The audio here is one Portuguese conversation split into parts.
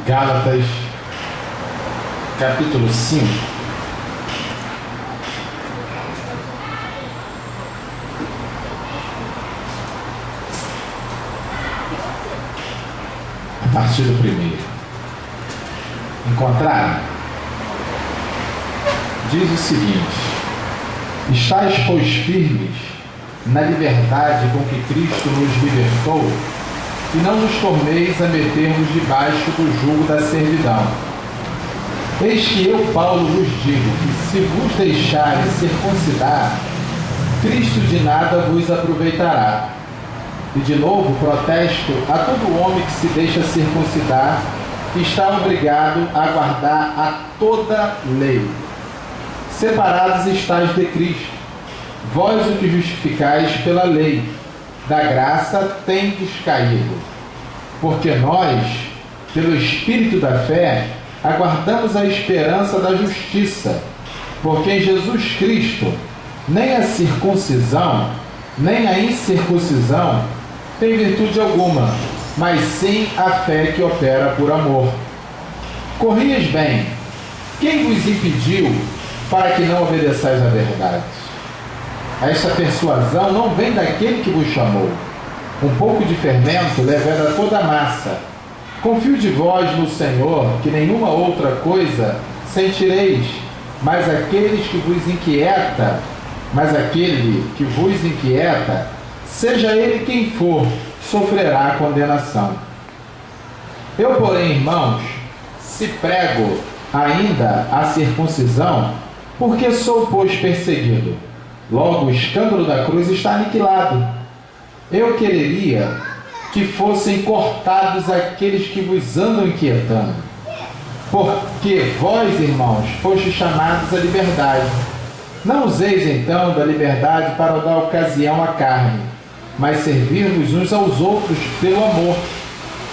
Gálatas, capítulo 5. A partir do primeiro. Encontraram? Diz o seguinte: estais, pois, firmes na liberdade com que Cristo nos libertou, e não nos torneis a metermos debaixo do jugo da servidão. Eis que eu, Paulo, vos digo que se vos deixares circuncidar, Cristo de nada vos aproveitará. E de novo protesto a todo homem que se deixa circuncidar, que está obrigado a guardar a toda lei. Separados estáis de Cristo, vós o que justificais pela lei, da graça tendes caído. Porque nós, pelo Espírito da fé, aguardamos a esperança da justiça, porque em Jesus Cristo nem a circuncisão, nem a incircuncisão tem virtude alguma, mas sim a fé que opera por amor. Corrias bem, quem vos impediu para que não obedeçais à verdade? Esta persuasão não vem daquele que vos chamou. Um pouco de fermento leveda toda a massa. Confio de vós no Senhor, que nenhuma outra coisa sentireis, mas aquele que vos inquieta, seja ele quem for, sofrerá a condenação. Eu, porém, irmãos, se prego ainda a circuncisão, porque sou, pois, perseguido. Logo, o escândalo da cruz está aniquilado. Eu quereria que fossem cortados aqueles que vos andam inquietando. Porque vós, irmãos, fostes chamados à liberdade. Não useis, então, da liberdade para dar ocasião à carne, mas servir-vos uns aos outros pelo amor.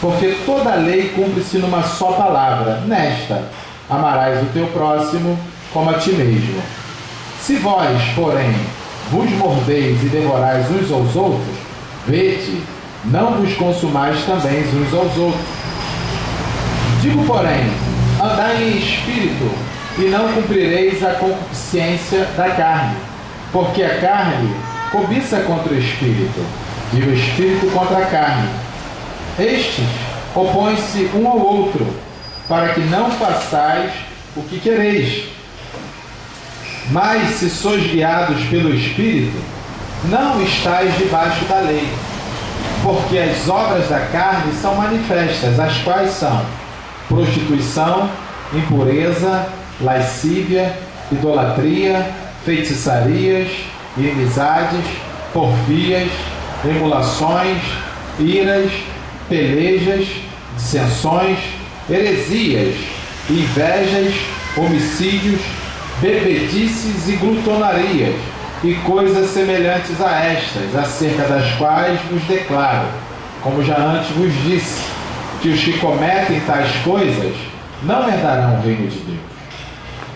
Porque toda a lei cumpre-se numa só palavra, nesta: amarás o teu próximo como a ti mesmo. Se vós, porém, vos mordeis e devorais uns aos outros, vede, não vos consumais também uns aos outros. Digo, porém, andai em espírito, e não cumprireis a concupiscência da carne, porque a carne cobiça contra o espírito, e o espírito contra a carne. Estes opõem-se um ao outro, para que não façais o que quereis. Mas se sois guiados pelo Espírito, não estáis debaixo da lei. Porque as obras da carne são manifestas, as quais são prostituição, impureza, lascívia, idolatria, feitiçarias, inimizades, porfias, emulações, iras, pelejas, dissensões, heresias, invejas, homicídios, bebedices e glutonarias, e coisas semelhantes a estas, acerca das quais vos declaro, como já antes vos disse, que os que cometem tais coisas não herdarão o reino de Deus.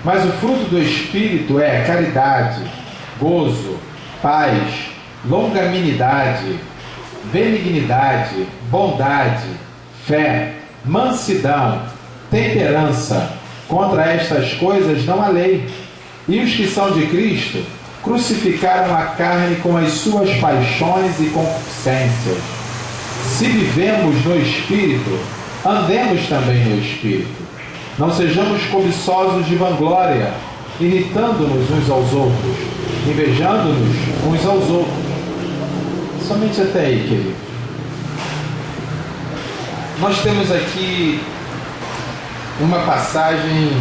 Mas o fruto do Espírito é caridade, gozo, paz, longanimidade, benignidade, bondade, fé, mansidão, temperança. Contra estas coisas não há lei. E os que são de Cristo crucificaram a carne com as suas paixões e concupiscências. Se vivemos no Espírito, andemos também no Espírito. Não sejamos cobiçosos de vanglória, irritando-nos uns aos outros, invejando-nos uns aos outros. Somente até aí, querido. Nós temos aqui uma passagem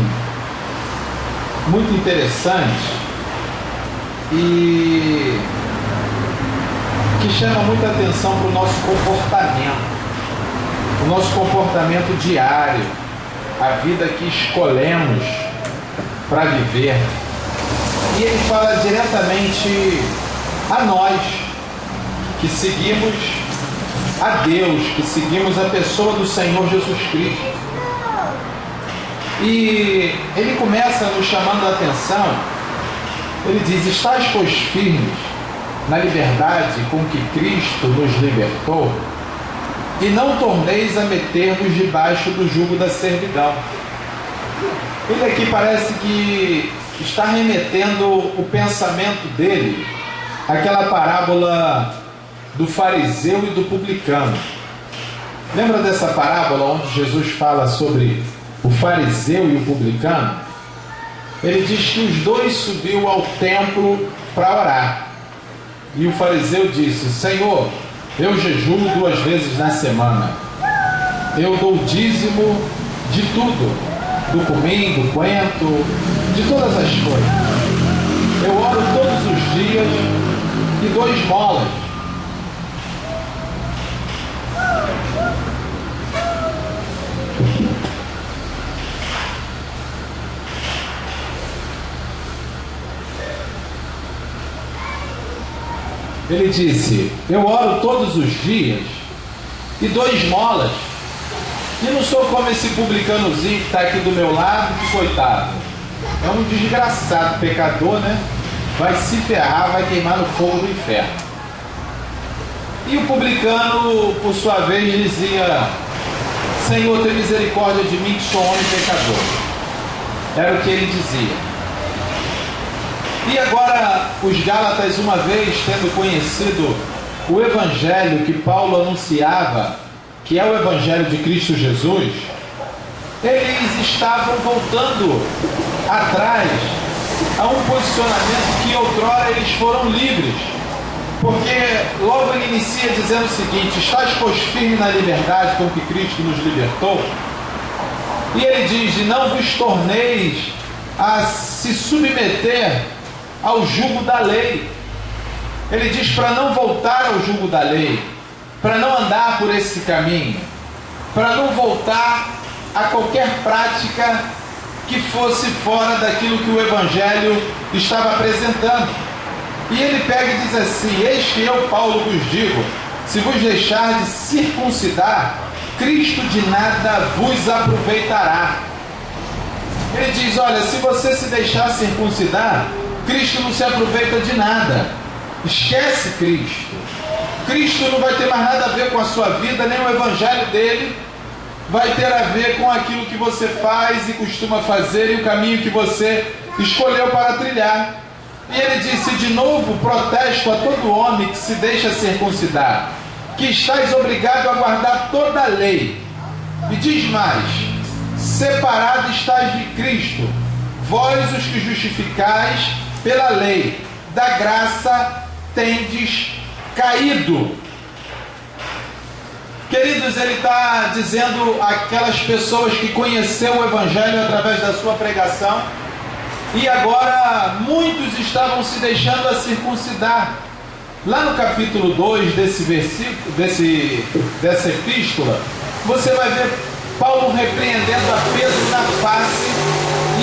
muito interessante e que chama muita atenção para o nosso comportamento diário, a vida que escolhemos para viver. E ele fala diretamente a nós que seguimos a Deus, que seguimos a pessoa do Senhor Jesus Cristo. E ele começa nos chamando a atenção. Ele diz: estais, pois, firmes na liberdade com que Cristo nos libertou, e não torneis a meter-vos debaixo do jugo da servidão. Ele aqui parece que está remetendo o pensamento dele àquela parábola do fariseu e do publicano. Lembra dessa parábola onde Jesus fala sobre o fariseu e o publicano? Ele diz que os dois subiu ao templo para orar. E o fariseu disse: Senhor, eu jejuo 2 vezes na semana. Eu dou dízimo de tudo, do cominho, do coentro, de todas as coisas. Eu oro todos os dias e dou esmolas. Ele disse: eu oro todos os dias e dou esmolas. E não sou como esse publicanozinho que está aqui do meu lado, que coitado. É um desgraçado pecador, né? Vai se ferrar, vai queimar no fogo do inferno. E o publicano, por sua vez, dizia: Senhor, tem misericórdia de mim, que sou homem pecador. Era o que ele dizia. E agora, os Gálatas, uma vez tendo conhecido o Evangelho que Paulo anunciava, que é o Evangelho de Cristo Jesus, eles estavam voltando atrás a um posicionamento que outrora eles foram livres. Porque logo ele inicia dizendo o seguinte: estáis, pois, firme na liberdade com que Cristo nos libertou. E ele diz: e não vos torneis a se submeter ao jugo da lei. Ele diz para não voltar ao jugo da lei, para não andar por esse caminho, para não voltar a qualquer prática que fosse fora daquilo que o Evangelho estava apresentando. E ele pega e diz assim: eis que eu, Paulo, vos digo, se vos deixar de circuncidar, Cristo de nada vos aproveitará. Ele diz: olha, se você se deixar circuncidar, Cristo não se aproveita de nada. Esquece Cristo. Cristo não vai ter mais nada a ver com a sua vida, nem o Evangelho dele vai ter a ver com aquilo que você faz e costuma fazer e o caminho que você escolheu para trilhar. E ele disse: de novo protesto a todo homem que se deixa circuncidar, que estáis obrigado a guardar toda a lei. E diz mais: separado estáis de Cristo, vós os que justificais pela lei, da graça tendes caído. Queridos, ele está dizendo àquelas pessoas que conheceram o Evangelho através da sua pregação, e agora muitos estavam se deixando a circuncidar. Lá no capítulo 2 desse versículo, dessa epístola, você vai ver Paulo repreendendo a Pedro na face,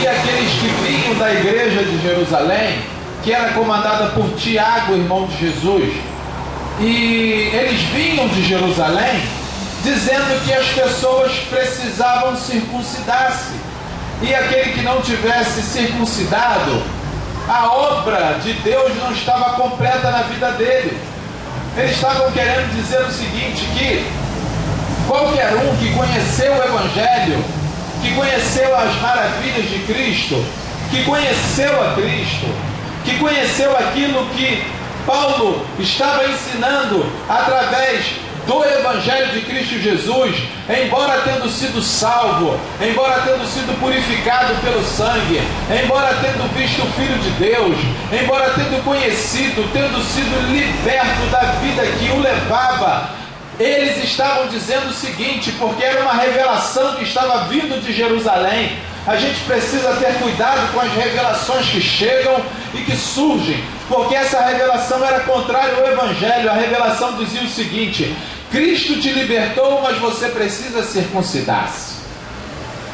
e aqueles que vinham da igreja de Jerusalém, que era comandada por Tiago, irmão de Jesus, e eles vinham de Jerusalém dizendo que as pessoas precisavam circuncidar-se, e aquele que não tivesse circuncidado, a obra de Deus não estava completa na vida dele. Eles estavam querendo dizer o seguinte: que qualquer um que conheceu o Evangelho, que conheceu as maravilhas de Cristo, que conheceu a Cristo, que conheceu aquilo que Paulo estava ensinando através do Evangelho de Cristo Jesus, embora tendo sido salvo, embora tendo sido purificado pelo sangue, embora tendo visto o Filho de Deus, embora tendo conhecido, tendo sido liberto da vida que o levava, eles estavam dizendo o seguinte, porque era uma revelação que estava vindo de Jerusalém. A gente precisa ter cuidado com as revelações que chegam e que surgem, porque essa revelação era contrária ao Evangelho. A revelação dizia o seguinte: Cristo te libertou, mas você precisa circuncidar-se.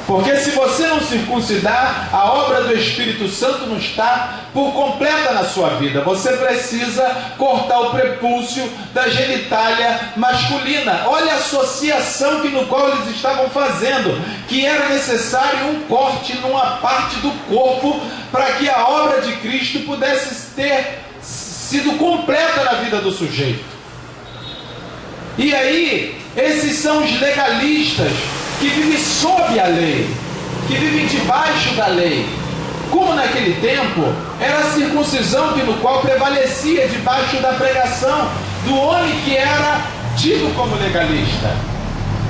Porque se você não circuncidar, a obra do Espírito Santo não está por completa na sua vida. Você precisa cortar o prepúcio da genitália masculina. Olha a associação no qual eles estavam fazendo, que era necessário um corte numa parte do corpo para que a obra de Cristo pudesse ter sido completa na vida do sujeito. E aí, Esses são os legalistas que vivem sob a lei, que vivem debaixo da lei. Como naquele tempo, era a circuncisão no qual prevalecia debaixo da pregação do homem que era tido como legalista.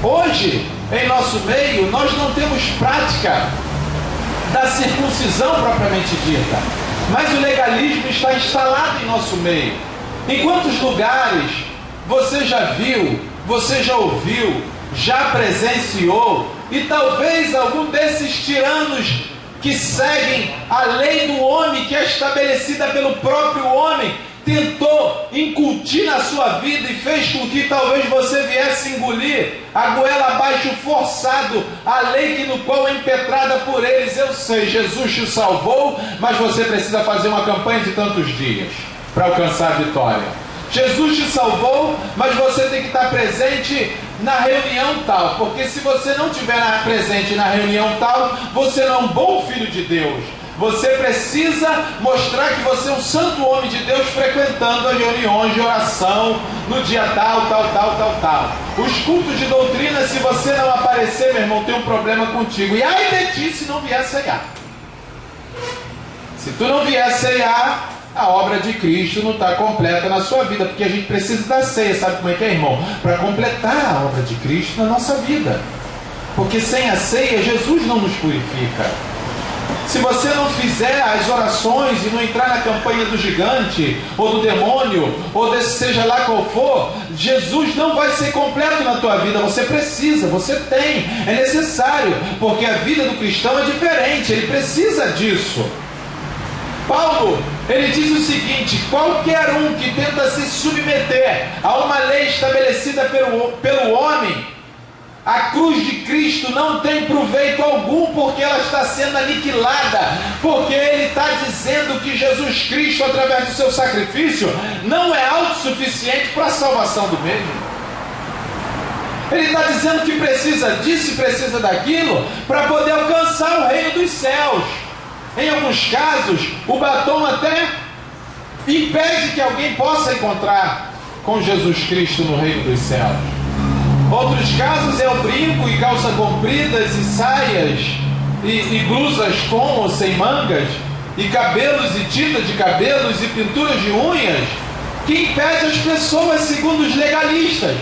Hoje, em nosso meio, nós não temos prática da circuncisão propriamente dita, mas o legalismo está instalado em nosso meio. Em quantos lugares você já viu, você já ouviu, já presenciou, e talvez algum desses tiranos que seguem a lei do homem, que é estabelecida pelo próprio homem, tentou incutir na sua vida e fez com que talvez você viesse engolir a goela abaixo forçado a lei no qual é impetrada por eles. Eu sei, Jesus te salvou, mas você precisa fazer uma campanha de tantos dias para alcançar a vitória. Jesus te salvou, mas você tem que estar presente na reunião tal, porque se você não estiver presente na reunião tal, você não é um bom filho de Deus. Você precisa mostrar que você é um santo homem de Deus, frequentando as reuniões de oração no dia tal. Os cultos de doutrina, se você não aparecer, meu irmão, tem um problema contigo. E ai de ti se não vier ceiar. Se tu não vier ceiar, a obra de Cristo não está completa na sua vida, porque a gente precisa da ceia, sabe como é que é, irmão? Para completar a obra de Cristo na nossa vida. Porque sem a ceia, Jesus não nos purifica. Se você não fizer as orações e não entrar na campanha do gigante, ou do demônio, ou desse seja lá qual for, Jesus não vai ser completo na tua vida. Você precisa, você tem, é necessário, porque a vida do cristão é diferente, ele precisa disso. Paulo, ele diz o seguinte: qualquer um que tenta se submeter a uma lei estabelecida pelo homem, a cruz de Cristo não tem proveito algum, porque ela está sendo aniquilada, porque ele está dizendo que Jesus Cristo, através do seu sacrifício, não é autossuficiente para a salvação do mesmo. Ele está dizendo que precisa disso e precisa daquilo para poder alcançar o reino dos céus. Em alguns casos, o batom até impede que alguém possa encontrar com Jesus Cristo no reino dos céus. Outros casos é o brinco e calça compridas e saias e blusas com ou sem mangas e cabelos e tinta de cabelos e pinturas de unhas que impede as pessoas, segundo os legalistas.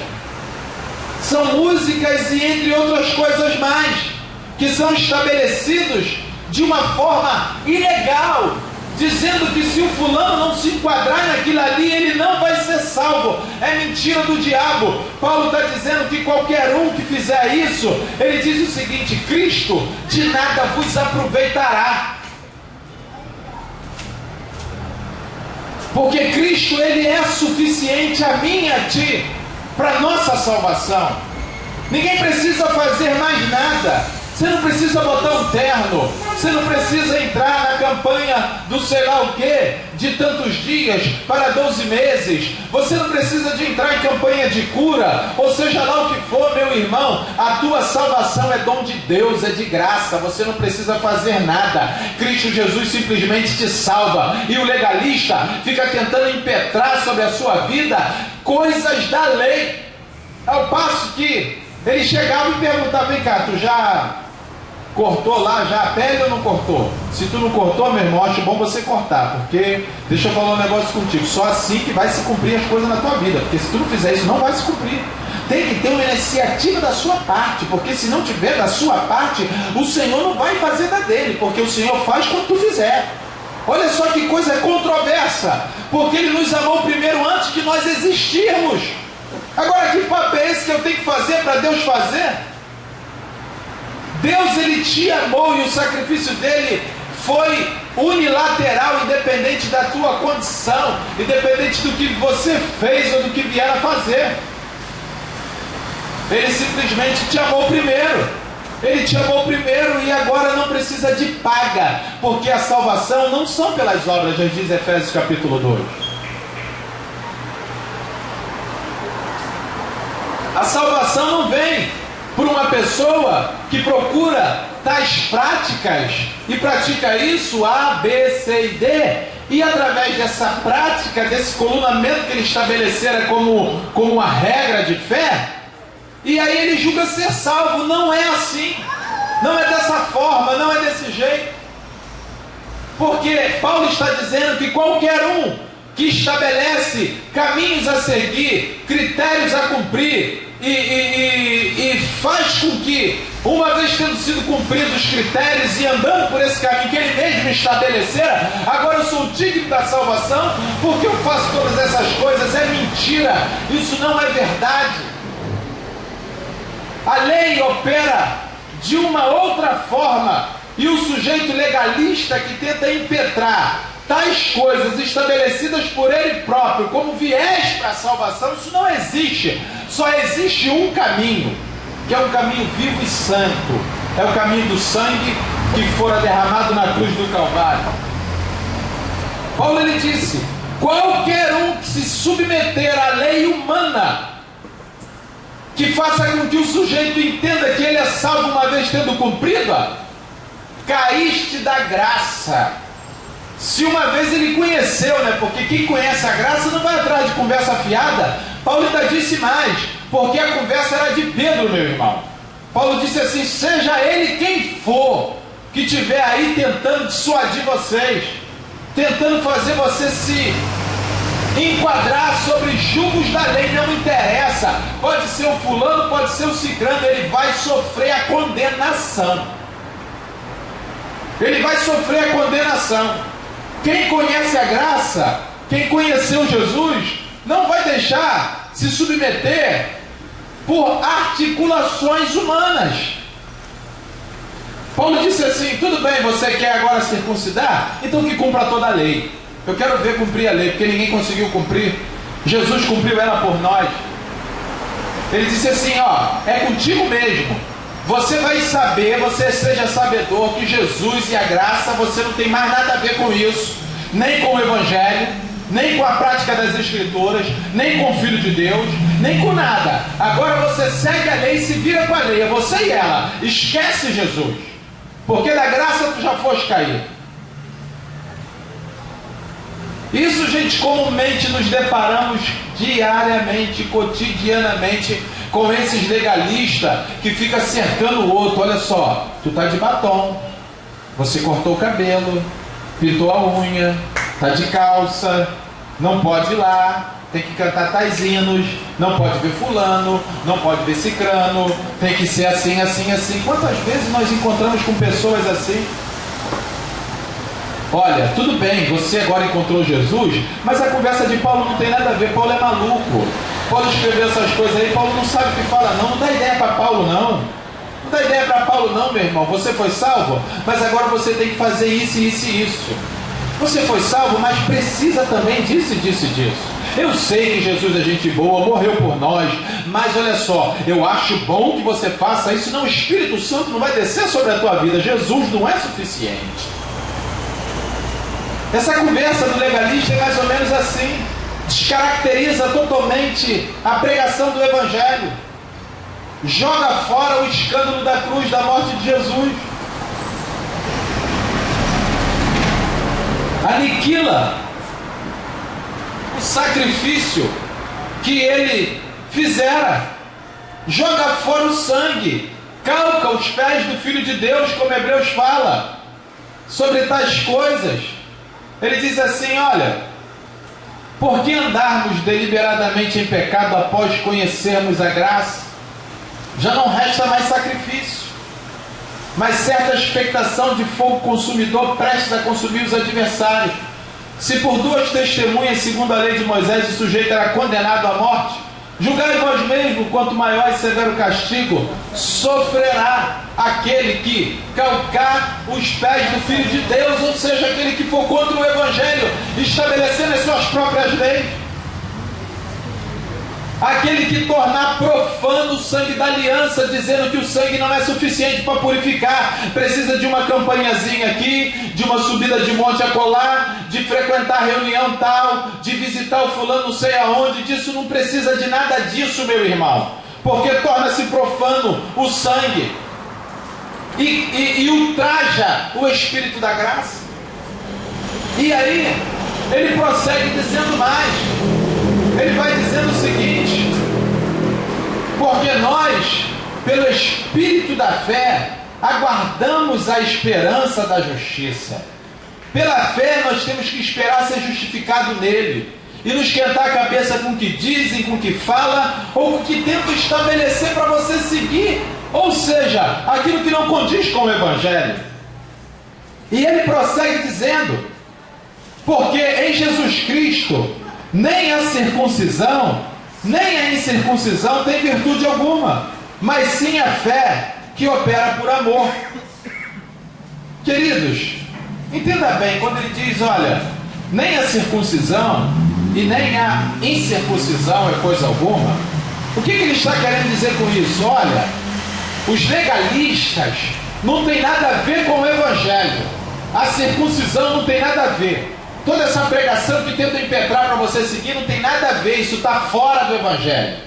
São músicas e entre outras coisas mais que são estabelecidos de uma forma ilegal, dizendo que se o fulano não se enquadrar naquilo ali, ele não vai ser salvo. É mentira do diabo. Paulo está dizendo que qualquer um que fizer isso, ele diz o seguinte: Cristo de nada vos aproveitará, porque Cristo, ele é suficiente a mim e a ti para nossa salvação. Ninguém precisa fazer mais nada. Você não precisa botar um terno, você não precisa entrar na campanha do sei lá o que, de tantos dias para 12 meses, você não precisa de entrar em campanha de cura, ou seja lá o que for, meu irmão. A tua salvação é dom de Deus, é de graça, você não precisa fazer nada. Cristo Jesus simplesmente te salva, e o legalista fica tentando impetrar sobre a sua vida coisas da lei, ao passo que ele chegava e perguntava: vem cá, tu já cortou lá já a pele ou não cortou? Se tu não cortou, meu irmão, acho bom você cortar, porque, deixa eu falar um negócio contigo, só assim que vai se cumprir as coisas na tua vida, porque se tu não fizer isso, não vai se cumprir. Tem que ter uma iniciativa da sua parte, porque se não tiver da sua parte, o Senhor não vai fazer da dele, porque o Senhor faz quando tu fizer. Olha só que coisa controversa, porque ele nos amou primeiro antes de nós existirmos. Agora, que papo é esse que eu tenho que fazer para Deus fazer? Deus, ele te amou e o sacrifício dele foi unilateral, independente da tua condição, independente do que você fez ou do que vier a fazer. Ele simplesmente te amou primeiro. Ele te amou primeiro e agora não precisa de paga, porque a salvação não são pelas obras, já diz Efésios capítulo 2. A salvação não vem por uma pessoa que procura tais práticas e pratica isso, A, B, C e D, e através dessa prática, desse colunamento que ele estabelecera como uma regra de fé, e aí ele julga ser salvo. Não é assim, não é dessa forma, não é desse jeito. Porque Paulo está dizendo que qualquer um que estabelece caminhos a seguir, critérios a cumprir, e faz com que, uma vez tendo sido cumpridos os critérios e andando por esse caminho que ele mesmo estabelecera, agora eu sou digno da salvação porque eu faço todas essas coisas, é mentira, isso não é verdade. A lei opera de uma outra forma, e o sujeito legalista que tenta impetrar tais coisas estabelecidas por ele próprio como viés para a salvação, isso não existe. Só existe um caminho, que é um caminho vivo e santo. É o caminho do sangue que fora derramado na cruz do Calvário. Paulo ele disse: qualquer um que se submeter à lei humana, que faça com que o sujeito entenda que ele é salvo uma vez tendo cumprido, caíste da graça. Se uma vez ele conheceu, né? Porque quem conhece a graça não vai atrás de conversa fiada. Paulo ainda disse mais, porque a conversa era de Pedro, meu irmão. Paulo disse assim: seja ele quem for, que estiver aí tentando dissuadir vocês, tentando fazer você se enquadrar sobre julgos da lei, não interessa. Pode ser o fulano, pode ser o cicrano, ele vai sofrer a condenação. Ele vai sofrer a condenação. Quem conhece a graça, quem conheceu Jesus, não vai deixar se submeter por articulações humanas. Paulo disse assim: tudo bem, você quer agora circuncidar? Então que cumpra toda a lei. Eu quero ver cumprir a lei, porque ninguém conseguiu cumprir. Jesus cumpriu ela por nós. Ele disse assim: ó, é contigo mesmo. Você vai saber, você seja sabedor que Jesus e a graça, você não tem mais nada a ver com isso, nem com o Evangelho, nem com a prática das Escrituras, nem com o Filho de Deus, nem com nada. Agora você segue a lei e se vira com a lei, é você e ela. Esquece Jesus, porque da graça tu já foste cair. Isso, gente, comumente nos deparamos diariamente, cotidianamente, com esses legalistas que ficam cercando o outro. Olha só, tu tá de batom, você cortou o cabelo, pintou a unha, tá de calça, não pode ir lá, tem que cantar tais hinos, não pode ver fulano, não pode ver cicrano, tem que ser assim, assim, assim. Quantas vezes nós encontramos com pessoas assim? Olha, tudo bem, você agora encontrou Jesus, mas a conversa de Paulo não tem nada a ver. Paulo é maluco. Paulo escreveu essas coisas aí, Paulo não sabe o que fala não. Não dá ideia para Paulo não. Não dá ideia para Paulo não, meu irmão. Você foi salvo, mas agora você tem que fazer isso, isso e isso. Você foi salvo, mas precisa também disso, disso e disso. Eu sei que Jesus é gente boa, morreu por nós, mas olha só, eu acho bom que você faça isso, senão o Espírito Santo não vai descer sobre a tua vida. Jesus não é suficiente. Essa conversa do legalista é mais ou menos assim. Descaracteriza totalmente a pregação do Evangelho. Joga fora o escândalo da cruz, da morte de Jesus. Aniquila o sacrifício que ele fizera. Joga fora o sangue. Calca os pés do Filho de Deus, como Hebreus fala sobre tais coisas. Ele diz assim: olha, por que andarmos deliberadamente em pecado após conhecermos a graça? Já não resta mais sacrifício, mas certa expectação de fogo consumidor prestes a consumir os adversários. Se por duas testemunhas, segundo a lei de Moisés, o sujeito era condenado à morte, julgai vós mesmo quanto maior e severo castigo sofrerá aquele que calcar os pés do Filho de Deus, ou seja, aquele que for contra o Evangelho, estabelecendo as suas próprias leis. Aquele que tornar profano o sangue da aliança, dizendo que o sangue não é suficiente para purificar, precisa de uma campanhazinha aqui, de uma subida de monte acolá, de frequentar reunião tal, de visitar o fulano não sei aonde. Disso não precisa de nada disso, meu irmão, porque torna-se profano o sangue e ultraja o Espírito da graça. E aí ele prossegue dizendo mais. Ele vai dizendo o seguinte: Porque nós, pelo Espírito da fé, aguardamos a esperança da justiça. Pela fé nós temos que esperar ser justificado nele, e não esquentar a cabeça com o que dizem, com o que fala, ou com o que tentam estabelecer para você seguir, ou seja, aquilo que não condiz com o Evangelho. E ele prossegue dizendo: porque em Jesus Cristo nem a circuncisão, nem a incircuncisão tem virtude alguma, mas sim a fé que opera por amor. Queridos, entenda bem, quando ele diz, olha, nem a circuncisão e nem a incircuncisão é coisa alguma, o que ele está querendo dizer com isso? Olha, os legalistas não tem nada a ver com o Evangelho, a circuncisão não tem nada a ver, toda essa pregação que tenta impetrar para você seguir não tem nada a ver, isso está fora do Evangelho,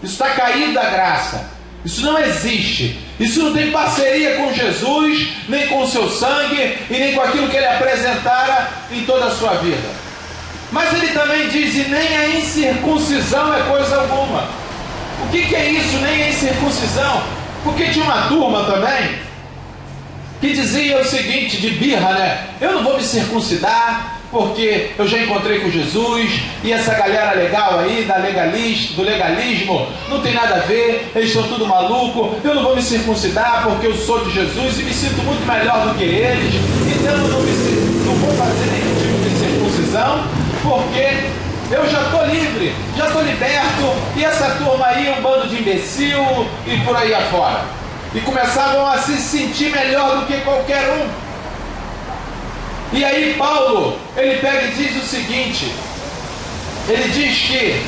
isso está caído da graça, isso não existe, isso não tem parceria com Jesus, nem com o seu sangue, e nem com aquilo que ele apresentara em toda a sua vida. Mas ele também diz, e nem a incircuncisão é coisa alguma. O que é isso, nem a incircuncisão? Porque tinha uma turma também, que dizia o seguinte, de birra, né? Eu não vou me circuncidar, porque eu já encontrei com Jesus, e essa galera legal aí, do legalismo, não tem nada a ver, eles estão tudo maluco, eu não vou me circuncidar porque eu sou de Jesus e me sinto muito melhor do que eles, então eu não vou fazer nenhum tipo de circuncisão, porque eu já estou livre, já estou liberto, e essa turma aí é um bando de imbecil, e por aí afora. E começavam a se sentir melhor do que qualquer um. E aí Paulo, ele pega e diz o seguinte, ele diz que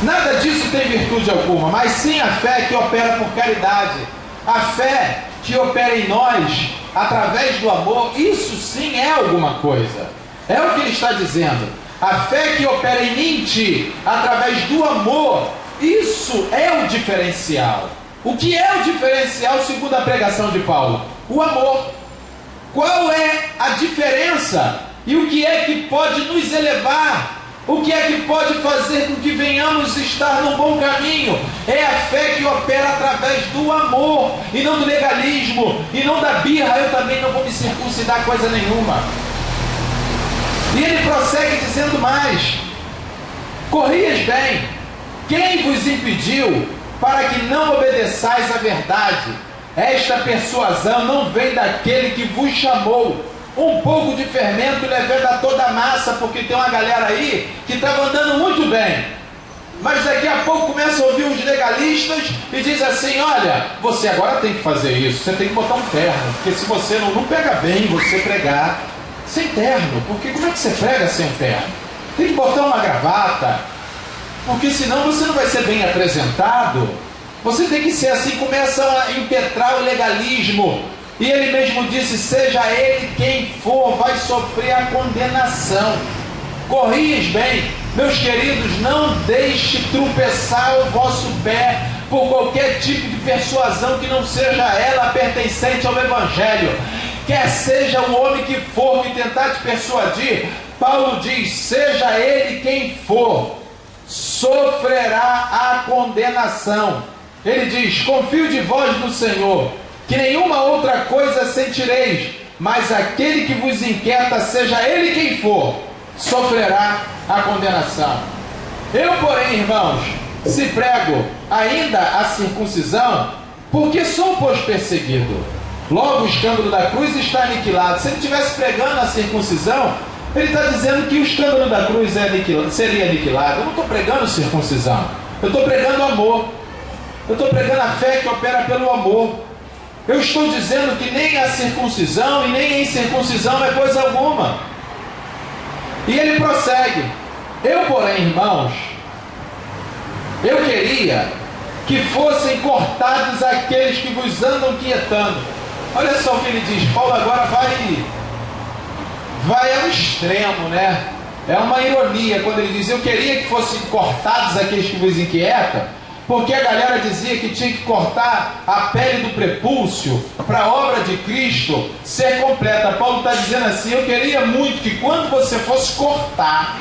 nada disso tem virtude alguma, mas sim a fé que opera por caridade, a fé que opera em nós, através do amor, isso sim é alguma coisa, é o que ele está dizendo, a fé que opera em mim, através do amor, isso é o diferencial. O que é o diferencial segundo a pregação de Paulo? O amor. Qual é a diferença? E o que é que pode nos elevar? O que é que pode fazer com que venhamos estar no bom caminho? É a fé que opera através do amor, e não do legalismo, e não da birra, eu também não vou me circuncidar coisa nenhuma. E ele prossegue dizendo mais, corrias bem, quem vos impediu para que não obedeçais à verdade? Esta persuasão não vem daquele que vos chamou. Um pouco de fermento leveda toda a massa, porque tem uma galera aí que estava andando muito bem, mas daqui a pouco começa a ouvir os legalistas e diz assim, olha, você agora tem que fazer isso, você tem que botar um terno, porque se você não pega bem você pregar sem terno, porque como é que você prega sem terno? Tem que botar uma gravata, porque senão você não vai ser bem apresentado. Você tem que ser assim, começa a impetrar o legalismo. E ele mesmo disse, seja ele quem for, vai sofrer a condenação. Corrias bem, meus queridos, não deixe tropeçar o vosso pé por qualquer tipo de persuasão que não seja ela pertencente ao Evangelho. Quer seja o homem que for que tentar te persuadir, Paulo diz, seja ele quem for, sofrerá a condenação. Ele diz, confio de vós no Senhor, que nenhuma outra coisa sentireis, mas aquele que vos inquieta, seja ele quem for, sofrerá a condenação. Eu, porém, irmãos, se prego ainda a circuncisão, porque sou, pois, perseguido. Logo o escândalo da cruz está aniquilado. Se ele estivesse pregando a circuncisão, ele está dizendo que o escândalo da cruz seria aniquilado. Eu não estou pregando circuncisão, eu estou pregando amor. Eu estou pregando a fé que opera pelo amor. Eu estou dizendo que nem a circuncisão e nem a incircuncisão é coisa alguma. E ele prossegue. Eu, porém, irmãos, eu queria que fossem cortados aqueles que vos andam quietando. Olha só o que ele diz. Paulo agora vai ao extremo, né? É uma ironia quando ele diz, eu queria que fossem cortados aqueles que vos inquietam, porque a galera dizia que tinha que cortar a pele do prepúcio para a obra de Cristo ser completa. Paulo está dizendo assim, eu queria muito que quando você fosse cortar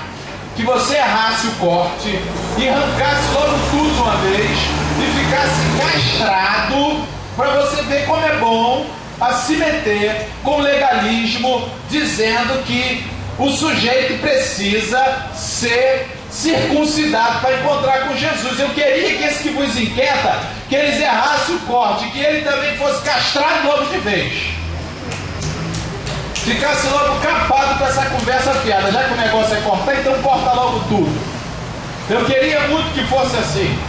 que você errasse o corte e arrancasse logo tudo de uma vez e ficasse castrado, para você ver como é bom a se meter com legalismo, dizendo que o sujeito precisa ser circuncidado para encontrar com Jesus. Eu queria que esse que vos inquieta, que eles errassem o corte, que ele também fosse castrado logo de vez. Ficasse logo capado com essa conversa fiada. Já que o negócio é cortar, então corta logo tudo. Eu queria muito que fosse assim.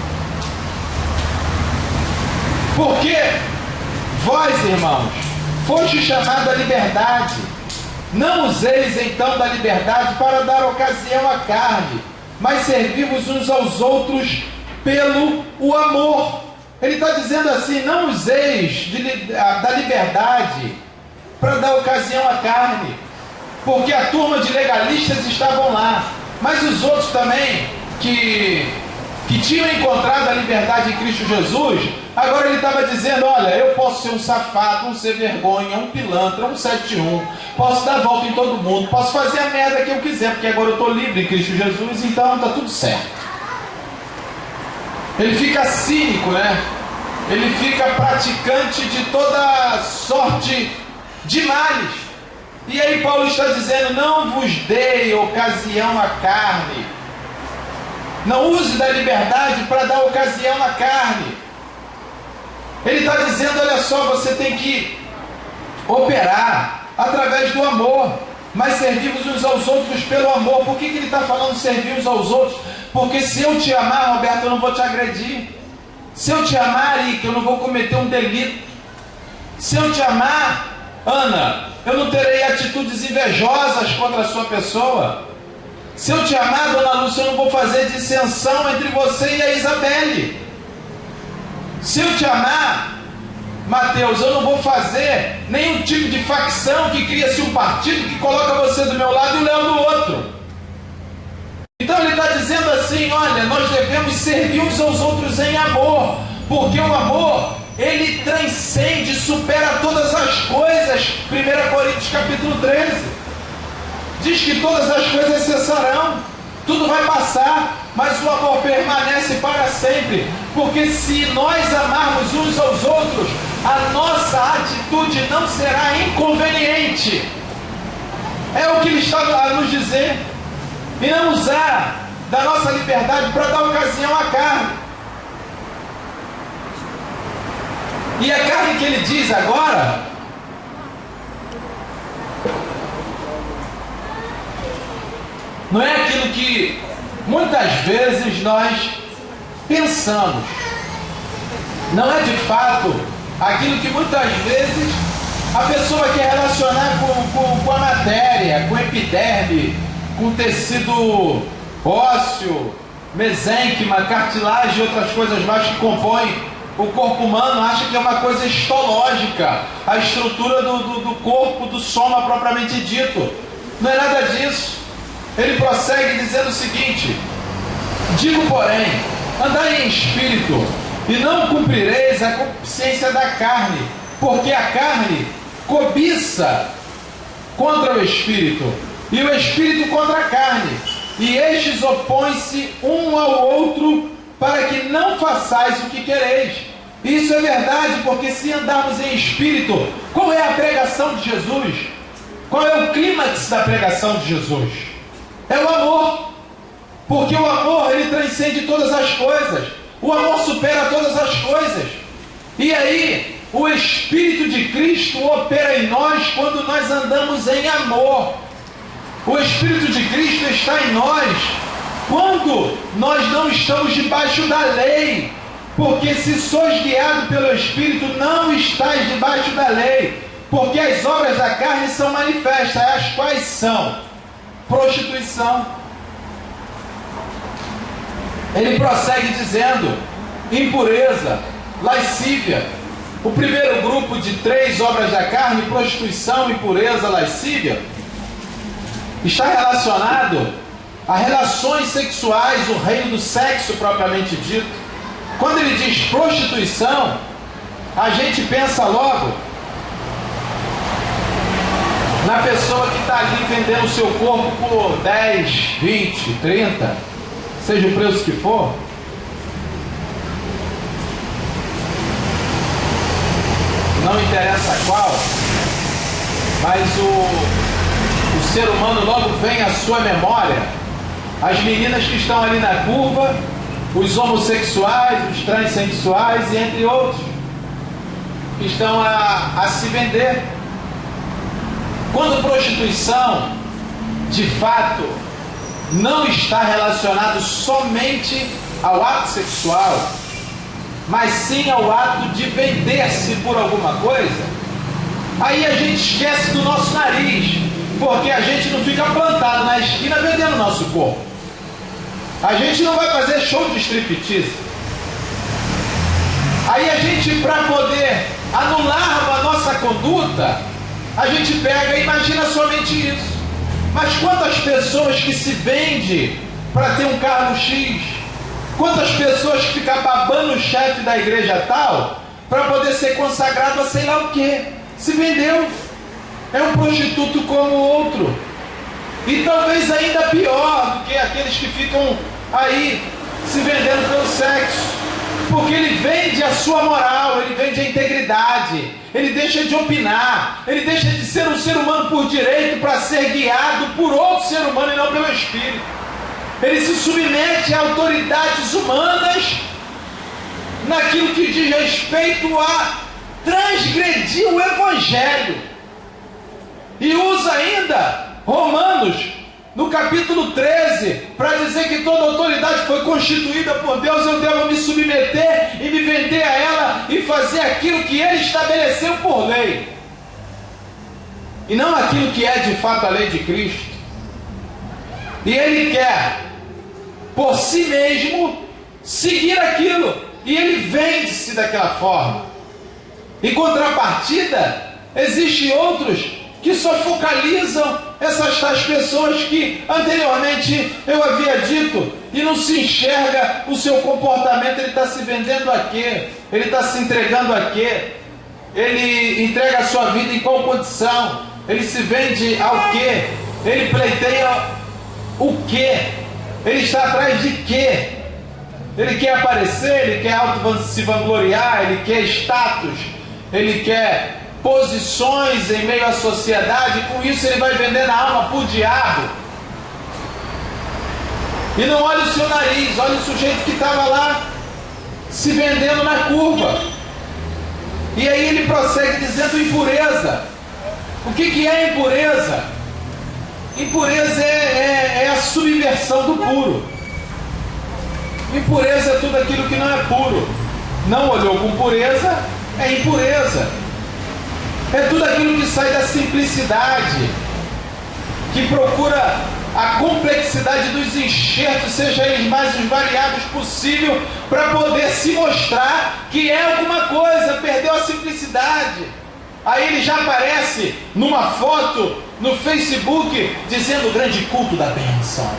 Porque vós, irmãos, foste chamados à liberdade. Não useis então da liberdade para dar ocasião à carne, mas servi-vos uns aos outros pelo o amor. Ele está dizendo assim: não useis da liberdade para dar ocasião à carne, porque a turma de legalistas estavam lá, mas os outros também que tinham encontrado a liberdade em Cristo Jesus, agora ele estava dizendo: olha, eu posso ser um safado, um ser vergonha, um pilantra, um 71, posso dar a volta em todo mundo, posso fazer a merda que eu quiser, porque agora eu estou livre em Cristo Jesus, então está tudo certo. Ele fica cínico, né? Ele fica praticante de toda sorte de males. E aí Paulo está dizendo: não vos dei ocasião à carne. Não use da liberdade para dar ocasião à carne. Ele está dizendo: olha só, você tem que operar através do amor, mas servir-vos uns aos outros pelo amor. Por que ele está falando servir uns aos outros? Porque se eu te amar, Roberto, eu não vou te agredir. Se eu te amar, Ike, eu não vou cometer um delito. Se eu te amar, Ana, eu não terei atitudes invejosas contra a sua pessoa. Se eu te amar, Dona Lúcia, eu não vou fazer dissensão entre você e a Isabelle. Se eu te amar, Mateus, eu não vou fazer nenhum tipo de facção que cria-se um partido que coloca você do meu lado e o Léo do outro. Então ele está dizendo assim: olha, nós devemos servir uns aos outros em amor, porque o amor, ele transcende, supera todas as coisas. 1 Coríntios capítulo 13 diz que todas as coisas cessarão, tudo vai passar, mas o amor permanece para sempre. Porque se nós amarmos uns aos outros, a nossa atitude não será inconveniente. É o que ele está a nos dizer. E não usar da nossa liberdade para dar ocasião à carne. E a carne que ele diz agora não é aquilo que muitas vezes nós pensamos. Não é de fato aquilo que muitas vezes a pessoa quer relacionar com a matéria, com epiderme, com tecido ósseo, mesênquima, cartilagem e outras coisas mais que compõem o corpo humano. Acha que é uma coisa histológica, a estrutura do corpo, do soma propriamente dito. Não é nada disso. Ele prossegue dizendo o seguinte: digo, porém, andai em espírito, e não cumprireis a concupiscência da carne, porque a carne cobiça contra o espírito, e o espírito contra a carne, e estes opõem-se um ao outro, para que não façais o que quereis. Isso é verdade, porque se andarmos em espírito, qual é a pregação de Jesus? Qual é o clímax da pregação de Jesus? É o amor. Porque o amor, ele transcende todas as coisas. O amor supera todas as coisas. E aí, o Espírito de Cristo opera em nós quando nós andamos em amor. O Espírito de Cristo está em nós quando nós não estamos debaixo da lei. Porque se sois guiados pelo Espírito, não estáis debaixo da lei. Porque as obras da carne são manifestas, as quais são prostituição. Ele prossegue dizendo: impureza, lascívia. O primeiro grupo de 3 obras da carne, prostituição, impureza, lascívia, está relacionado a relações sexuais, o reino do sexo propriamente dito. Quando ele diz prostituição, a gente pensa logo na pessoa que está ali vendendo o seu corpo por 10, 20, 30, seja o preço que for. Não interessa qual, mas o ser humano logo vem à sua memória as meninas que estão ali na curva, os homossexuais, os transexuais e entre outros, que estão a se vender. Quando prostituição, de fato, não está relacionado somente ao ato sexual, mas sim ao ato de vender-se por alguma coisa, aí a gente esquece do nosso nariz, porque a gente não fica plantado na esquina vendendo o nosso corpo. A gente não vai fazer show de striptease. Aí a gente, para poder anular a nossa conduta, a gente pega e imagina somente isso. Mas quantas pessoas que se vendem para ter um carro X? Quantas pessoas que ficam babando o chefe da igreja tal para poder ser consagrado a sei lá o que? Se vendeu. É um prostituto como o outro. E talvez ainda pior do que aqueles que ficam aí se vendendo pelo sexo. Porque ele vende a sua moral, ele vende a integridade, ele deixa de opinar, ele deixa de ser um ser humano por direito para ser guiado por outro ser humano e não pelo Espírito. Ele se submete a autoridades humanas naquilo que diz respeito a transgredir o Evangelho. E usa ainda Romanos, no capítulo 13, para dizer que toda autoridade foi constituída por Deus, eu devo me submeter e me vender a ela e fazer aquilo que Ele estabeleceu por lei. E não aquilo que é de fato a lei de Cristo. E Ele quer, por si mesmo, seguir aquilo. E Ele vende-se daquela forma. Em contrapartida, existem outros que só focalizam essas tais pessoas que anteriormente eu havia dito, e não se enxerga o seu comportamento. Ele está se vendendo a quê? Ele está se entregando a quê? Ele entrega a sua vida em qual condição? Ele se vende ao quê? Ele pleiteia o quê? Ele está atrás de quê? Ele quer aparecer, ele quer se vangloriar, ele quer status, ele quer posições em meio à sociedade. Com isso ele vai vendendo a alma para o diabo. E não olha o seu nariz, olha o sujeito que estava lá se vendendo na curva. E aí ele prossegue dizendo impureza. O que é impureza? Impureza é a subversão do puro. Impureza é tudo aquilo que não é puro. Não olhou com pureza, é impureza. É tudo aquilo que sai da simplicidade, que procura a complexidade dos enxertos, seja eles mais variados possível, para poder se mostrar que é alguma coisa. Perdeu a simplicidade. Aí ele já aparece numa foto no Facebook dizendo: o grande culto da bênção,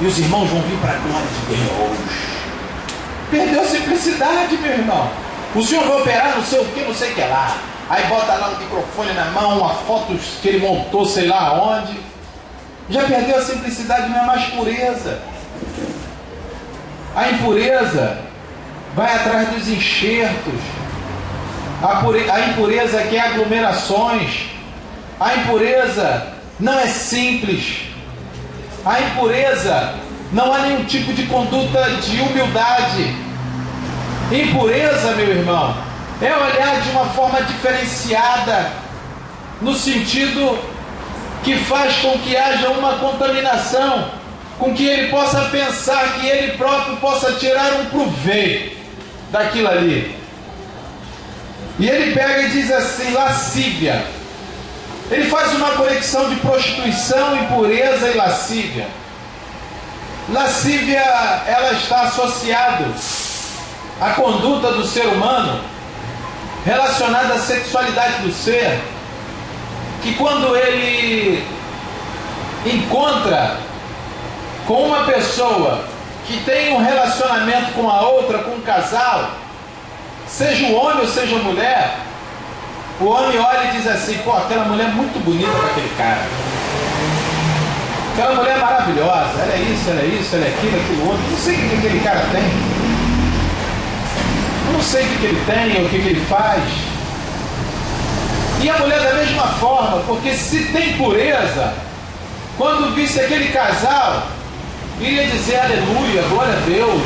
e os irmãos vão vir para a glória de Deus. Perdeu a simplicidade, meu irmão. O senhor vai operar não sei o que, não sei o que lá. Aí bota lá um microfone na mão, uma foto que ele montou sei lá onde. Já perdeu a simplicidade, não é mais pureza. A impureza vai atrás dos enxertos. A impureza quer aglomerações. A impureza não é simples. A impureza não há nenhum tipo de conduta de humildade. Impureza, meu irmão, é olhar de uma forma diferenciada, no sentido que faz com que haja uma contaminação, com que ele possa pensar que ele próprio possa tirar um proveito daquilo ali. E ele pega e diz assim: lascívia. Ele faz uma conexão de prostituição, impureza e lascívia. Lascívia, ela está associada à conduta do ser humano relacionada à sexualidade do ser, que quando ele encontra com uma pessoa que tem um relacionamento com a outra, com um casal, seja o homem ou seja a mulher, O homem olha e diz assim: pô, aquela mulher é muito bonita para aquele cara. Aquela mulher é maravilhosa, ela é isso, ela é isso, ela é aquilo outro. Não sei o que aquele cara tem. Eu não sei o que ele tem ou o que ele faz. E a mulher da mesma forma, porque se tem pureza, quando visse aquele casal, iria dizer: aleluia, glória a Deus,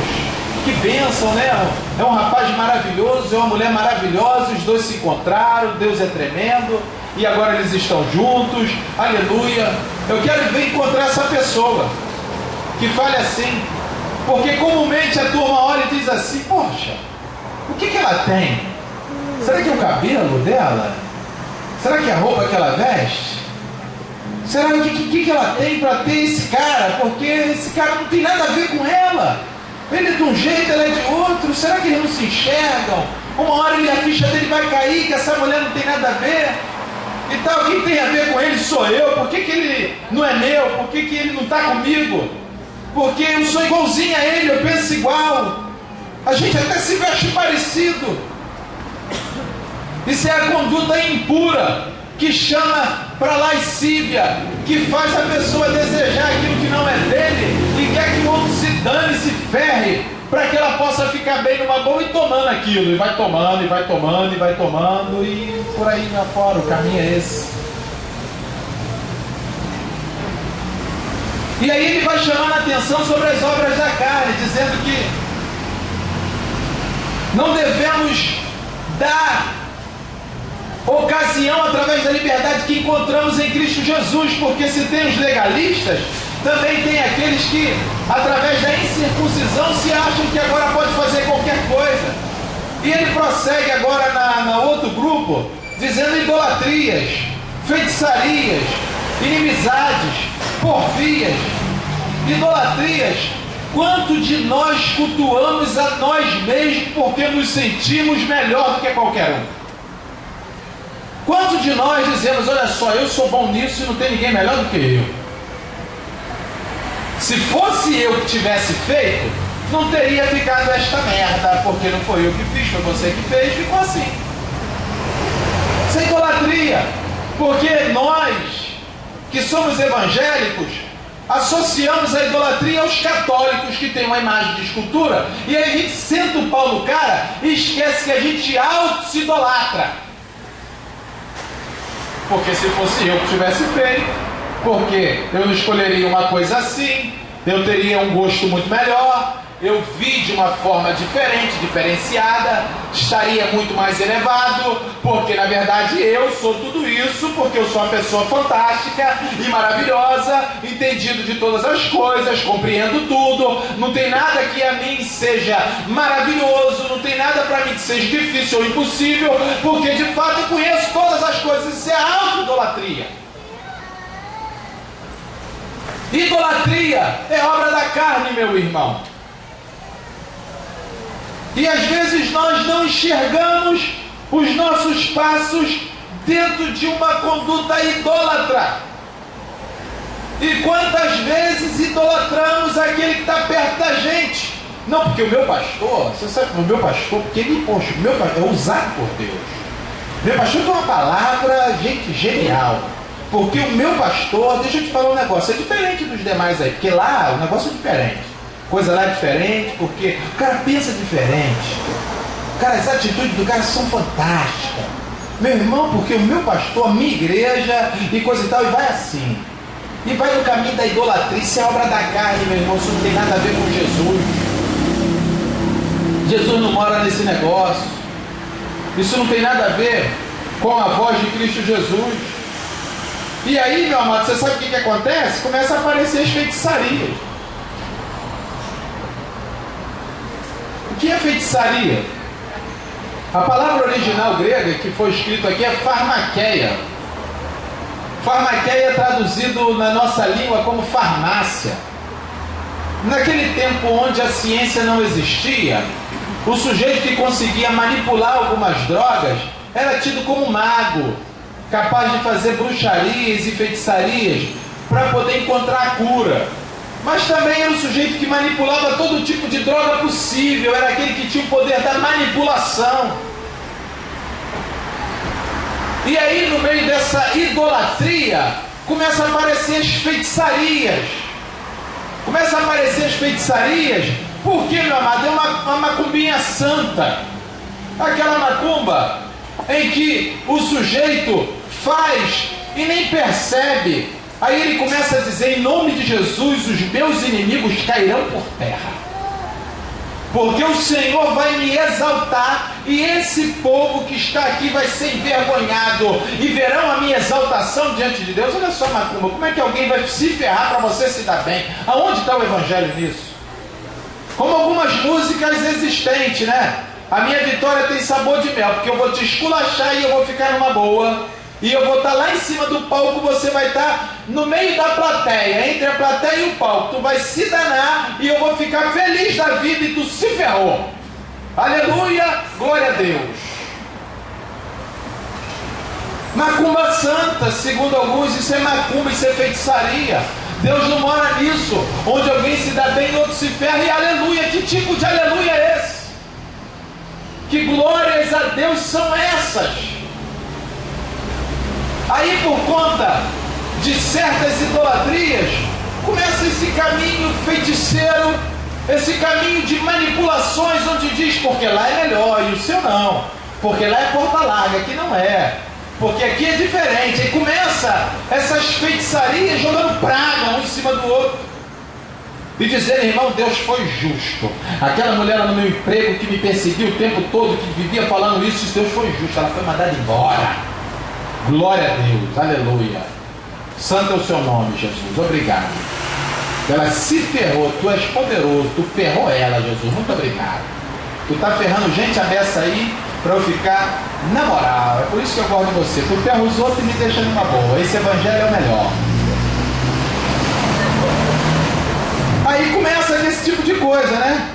que bênção, né? É um rapaz maravilhoso, é uma mulher maravilhosa, os dois se encontraram, Deus é tremendo, e agora eles estão juntos, aleluia. Eu quero ver encontrar essa pessoa que fale assim, porque comumente a turma olha e diz assim: poxa, o que ela tem? Será que é o cabelo dela? Será que é a roupa que ela veste? Será que ela tem para ter esse cara? Porque esse cara não tem nada a ver com ela. Ele é de um jeito, ela é de outro. Será que eles não se enxergam? Uma hora a ficha dele vai cair, que essa mulher não tem nada a ver. E tal, quem tem a ver com ele sou eu. Por que ele não é meu? Por que ele não está comigo? Porque eu sou igualzinho a ele, eu penso igual. A gente até se veste parecido. Isso é a conduta impura, que chama para lascívia, que faz a pessoa desejar aquilo que não é dele e quer que o outro se dane, se ferre, para que ela possa ficar bem numa boa e tomando aquilo, e vai tomando, e vai tomando, e vai tomando, e por aí afora, o caminho é esse. E aí ele vai chamando a atenção sobre as obras da carne, dizendo que não devemos dar ocasião através da liberdade que encontramos em Cristo Jesus, porque se tem os legalistas, também tem aqueles que, através da incircuncisão, se acham que agora pode fazer qualquer coisa. E ele prossegue agora na outro grupo, dizendo idolatrias, feitiçarias, inimizades, porfias, idolatrias. Quanto de nós cultuamos a nós mesmos porque nos sentimos melhor do que qualquer um? Quantos de nós dizemos: olha só, eu sou bom nisso e não tem ninguém melhor do que eu? Se fosse eu que tivesse feito, não teria ficado esta merda, porque não foi eu que fiz, foi você que fez, ficou assim. Isso é idolatria, porque nós, que somos evangélicos, associamos a idolatria aos católicos, que tem uma imagem de escultura, e aí a gente senta o pau no cara e esquece que a gente auto-se idolatra. Porque se fosse eu que tivesse feito, porque eu não escolheria uma coisa assim, eu teria um gosto muito melhor, eu vi de uma forma diferente, diferenciada, estaria muito mais elevado, porque na verdade eu sou tudo isso, porque eu sou uma pessoa fantástica e maravilhosa, entendido de todas as coisas, compreendo tudo, não tem nada que a mim seja maravilhoso, não tem nada para mim que seja difícil ou impossível, porque de fato eu conheço todas as coisas. Isso é auto-idolatria. Idolatria é obra da carne, meu irmão. E às vezes nós não enxergamos os nossos passos dentro de uma conduta idólatra. E quantas vezes idolatramos aquele que está perto da gente? Não, porque o meu pastor, você sabe que o meu pastor, porque ele, poxa, o meu pastor é usado por Deus. Meu pastor tem uma palavra, gente, genial. Porque o meu pastor, deixa eu te falar um negócio, é diferente dos demais aí, porque lá o negócio é diferente. Coisa lá é diferente, porque o cara pensa diferente. Cara, as atitudes do cara são fantásticas. Meu irmão, porque o meu pastor, a minha igreja e coisa e tal, e vai assim. E vai no caminho da idolatria, isso é obra da carne, meu irmão, isso não tem nada a ver com Jesus. Jesus não mora nesse negócio. Isso não tem nada a ver com a voz de Cristo Jesus. E aí, meu amado, você sabe o que acontece? Começa a aparecer as feitiçarias. O que é feitiçaria? A palavra original grega que foi escrito aqui é farmakeia. Farmakeia é traduzido na nossa língua como farmácia. Naquele tempo onde a ciência não existia, o sujeito que conseguia manipular algumas drogas era tido como mago, capaz de fazer bruxarias e feitiçarias para poder encontrar a cura. Mas também era o sujeito que manipulava todo tipo de droga possível, era aquele que tinha o poder da manipulação. E aí, no meio dessa idolatria, começa a aparecer as feitiçarias. Começa a aparecer as feitiçarias. Por quê, meu amado? É uma macumbinha santa. Aquela macumba em que o sujeito faz e nem percebe. Aí ele começa a dizer: em nome de Jesus, os meus inimigos cairão por terra, porque o Senhor vai me exaltar, e esse povo que está aqui vai ser envergonhado, e verão a minha exaltação diante de Deus. Olha só, macumba, como é que alguém vai se ferrar para você se dar bem? Aonde está o evangelho nisso? Como algumas músicas existentes, né? A minha vitória tem sabor de mel, porque eu vou te esculachar e eu vou ficar numa boa, e eu vou estar lá em cima do palco, você vai estar no meio da plateia, entre a plateia e o palco, tu vai se danar e eu vou ficar feliz da vida e tu se ferrou. Aleluia, glória a Deus. Macumba santa, segundo alguns, isso é macumba, isso é feitiçaria. Deus não mora nisso, onde alguém se dá bem e outro se ferra, e aleluia. Que tipo de aleluia é esse? Que glórias a Deus são essas? Aí, por conta de certas idolatrias, começa esse caminho feiticeiro, esse caminho de manipulações, onde diz: porque lá é melhor, e o seu não, porque lá é Porta Larga, aqui não é, porque aqui é diferente. Aí começa essas feitiçarias jogando praga um em cima do outro, e dizendo: irmão, Deus foi justo. Aquela mulher no meu emprego que me perseguiu o tempo todo, que vivia falando isso, Deus foi justo, ela foi mandada embora. Glória a Deus, aleluia. Santo é o seu nome, Jesus, obrigado. Ela se ferrou, tu és poderoso, tu ferrou ela, Jesus, muito obrigado. Tu está ferrando gente a beça aí para eu ficar na moral. É por isso que eu gosto de você. Tu ferra os outros e me deixa numa boa. Esse evangelho é o melhor. Aí começa esse tipo de coisa, né?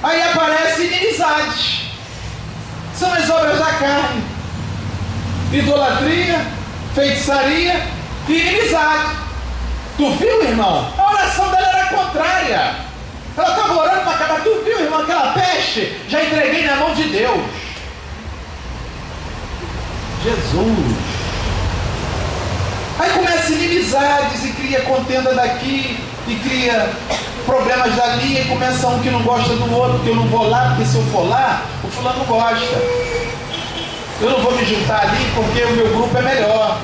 Aí aparecem inimizades. São as obras da carne. Idolatria, feitiçaria e inimizade. Tu viu, irmão? A oração dela era contrária. Ela estava orando para acabar. Tu viu, irmão, aquela peste? Já entreguei na mão de Deus. Jesus. Aí começa inimizades e cria contenda daqui e cria problemas dali, e começa um que não gosta do outro, que eu não vou lá, porque se eu for lá, o fulano gosta. Eu não vou me juntar ali porque o meu grupo é melhor.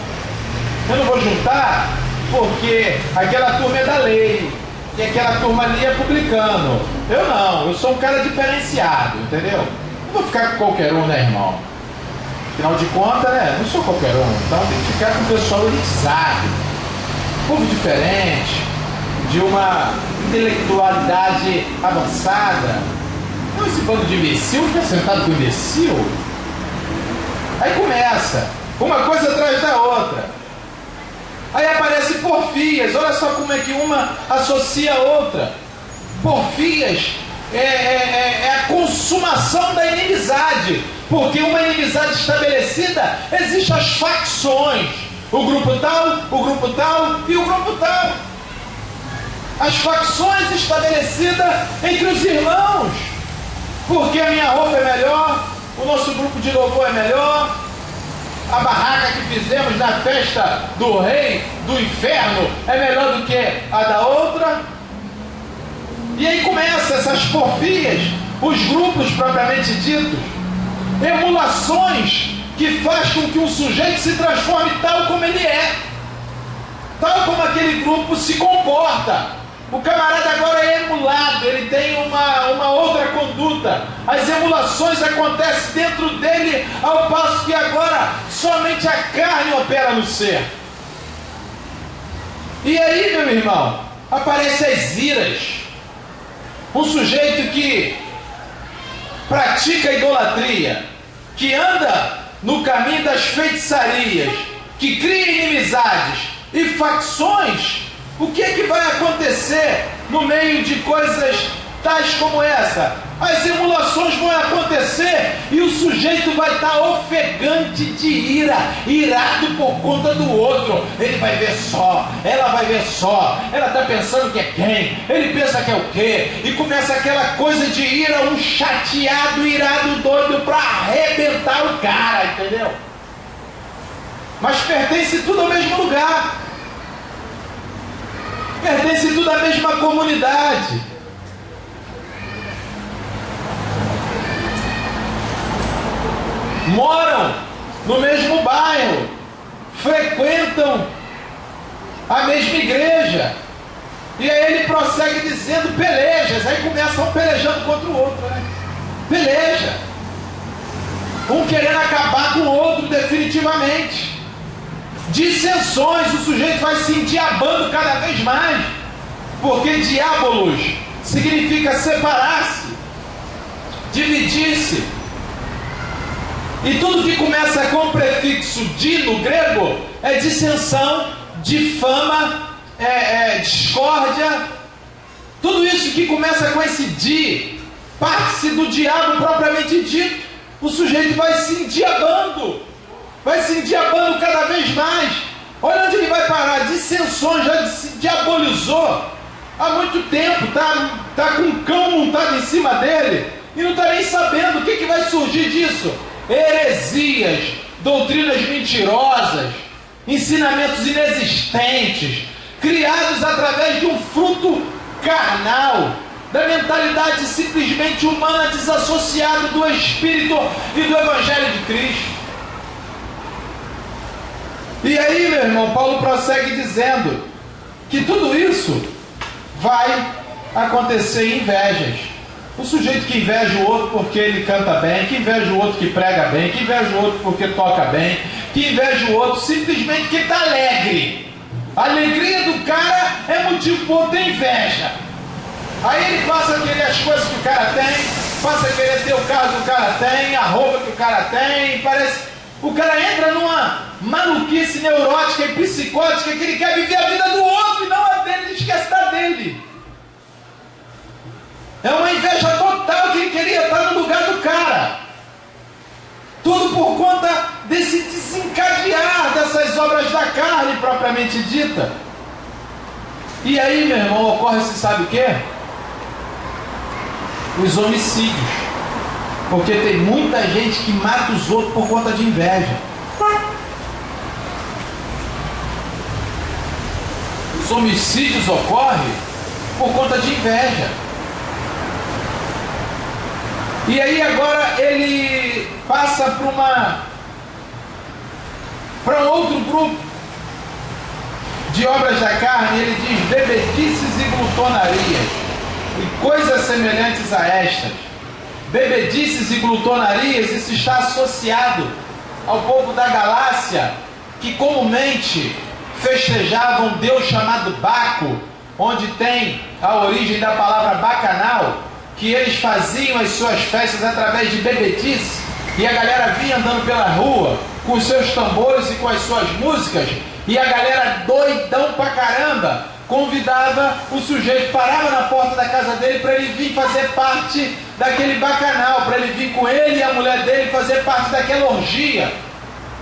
Eu não vou juntar porque aquela turma é da lei, e aquela turma ali é publicano. Eu não, eu sou um cara diferenciado, entendeu? Não vou ficar com qualquer um, né, irmão? Afinal de contas, né, não sou qualquer um, então tem que ficar com o pessoal elitizado, povo diferente, de uma intelectualidade avançada. Não esse bando de imbecil, fica sentado com imbecil. Aí começa, uma coisa atrás da outra. Aí aparece porfias, olha só como é que uma associa a outra. Porfias é a consumação da inimizade, porque uma inimizade estabelecida, existem as facções, o grupo tal e o grupo tal. As facções estabelecidas entre os irmãos, porque a minha roupa é melhor, o nosso grupo de louvor é melhor, a barraca que fizemos na festa do rei do inferno é melhor do que a da outra. E aí começam essas porfias, os grupos propriamente ditos, emulações que faz com que um sujeito se transforme tal como ele é, tal como aquele grupo se comporta. O camarada agora é emulado, ele tem uma outra conduta. As emulações acontecem dentro dele, ao passo que agora somente a carne opera no ser. E aí, meu irmão, aparecem as iras. Um sujeito que pratica a idolatria, que anda no caminho das feitiçarias, que cria inimizades e facções. O que é que vai acontecer no meio de coisas tais como essa? As emulações vão acontecer e o sujeito vai estar ofegante de ira, irado por conta do outro. Ele vai ver só, ela vai ver só, ela está pensando que é quem, ele pensa que é o quê, e começa aquela coisa de ira, um chateado, irado, doido para arrebentar o cara, entendeu? mas pertence tudo ao mesmo lugar, pertence tudo à mesma comunidade. Moram no mesmo bairro, frequentam a mesma igreja. E aí ele prossegue dizendo pelejas, aí começam pelejando contra o outro, né? Peleja, um querendo acabar com o outro definitivamente. Dissensões, o sujeito vai se endiabando cada vez mais, porque diabolos significa separar-se, dividir-se. E tudo que começa com o prefixo di no grego é dissensão, difama, discórdia. Tudo isso que começa com esse di, parte-se do diabo propriamente dito. O sujeito vai se endiabando cada vez mais. Olha onde ele vai parar, dissensões, já se diabolizou há muito tempo, tá com um cão montado em cima dele e não está nem sabendo o que vai surgir disso. Heresias, doutrinas mentirosas, ensinamentos inexistentes, criados através de um fruto carnal, da mentalidade simplesmente humana, desassociado do Espírito e do Evangelho de Cristo. E aí, meu irmão, Paulo prossegue dizendo que tudo isso vai acontecer em invejas. O sujeito que inveja o outro porque ele canta bem, que inveja o outro que prega bem, que inveja o outro porque toca bem, que inveja o outro simplesmente porque está alegre. A alegria do cara é motivo para o outro ter inveja. Aí ele passa a querer as coisas que o cara tem, passa a querer ter o carro que o cara tem, a roupa que o cara tem, parece... O cara entra numa maluquice neurótica e psicótica que ele quer viver a vida do outro e não a dele, ele esquece da dele. É uma inveja total que ele queria estar no lugar do cara. Tudo por conta desse desencadear dessas obras da carne propriamente dita. E aí, meu irmão, ocorre-se sabe o quê? Os homicídios. Porque tem muita gente que mata os outros por conta de inveja. Os homicídios ocorrem por conta de inveja. E aí agora ele passa para um outro grupo de obras da carne. Ele diz bebedices e glutonarias e coisas semelhantes a estas. Bebedices e glutonarias, isso está associado ao povo da Galácia, que comumente festejavam um deus chamado Baco, onde tem a origem da palavra bacanal, que eles faziam as suas festas através de bebedice, e a galera vinha andando pela rua com os seus tambores e com as suas músicas, e a galera doidão pra caramba convidava o sujeito, parava na porta da casa dele para ele vir fazer parte daquele bacanal, para ele vir com ele e a mulher dele fazer parte daquela orgia.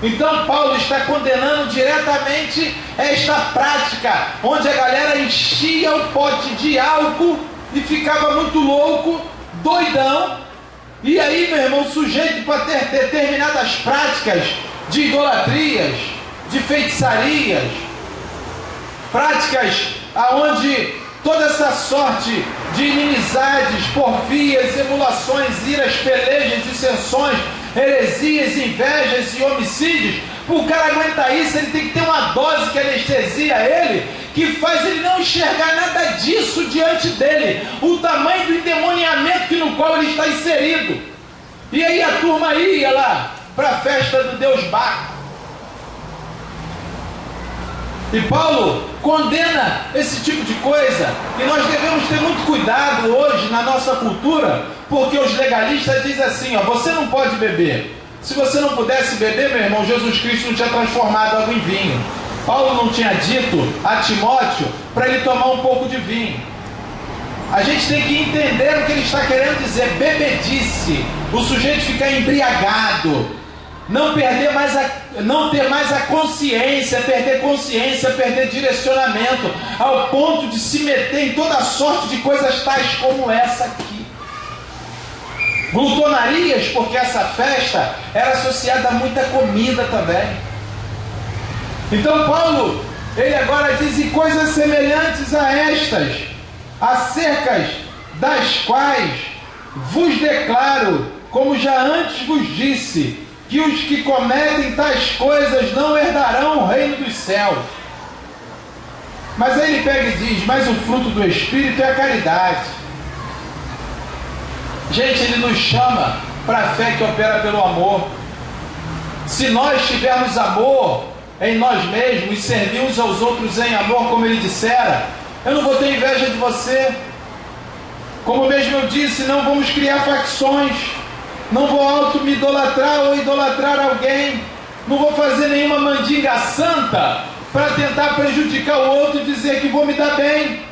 Então Paulo está condenando diretamente esta prática, onde a galera enchia o pote de álcool e ficava muito louco, doidão. E aí, meu irmão, o sujeito para ter determinadas práticas de idolatrias, de feitiçarias, práticas aonde toda essa sorte de inimizades, porfias, emulações, iras, pelejas, dissensões, heresias, invejas e homicídios, para o cara aguentar isso, ele tem que ter uma dose que anestesia ele, que faz ele não enxergar nada disso diante dele, o tamanho do endemoniamento no qual ele está inserido. E aí a turma ia lá para a festa do deus Baco. E Paulo condena esse tipo de coisa, e nós devemos ter muito cuidado hoje na nossa cultura, porque os legalistas dizem assim, ó, você não pode beber. Se você não pudesse beber, meu irmão, Jesus Cristo não tinha transformado água em vinho. Paulo não tinha dito a Timóteo para ele tomar um pouco de vinho. A gente tem que entender o que ele está querendo dizer, bebedice, o sujeito ficar embriagado, não ter mais a consciência, perder direcionamento, ao ponto de se meter em toda sorte de coisas tais como essa aqui. Glutonarias, porque essa festa era associada a muita comida também. Então Paulo, ele agora diz: e coisas semelhantes a estas, acerca das quais vos declaro, como já antes vos disse, que os que cometem tais coisas não herdarão o reino dos céus. Mas aí ele pega e diz: mas o fruto do Espírito é a caridade. Gente, ele nos chama para a fé que opera pelo amor. Se nós tivermos amor em nós mesmos e servirmos aos outros em amor, como ele dissera, eu não vou ter inveja de você. Como mesmo eu disse, não vamos criar facções, não vou auto-me idolatrar ou idolatrar alguém, não vou fazer nenhuma mandinga santa para tentar prejudicar o outro e dizer que vou me dar bem.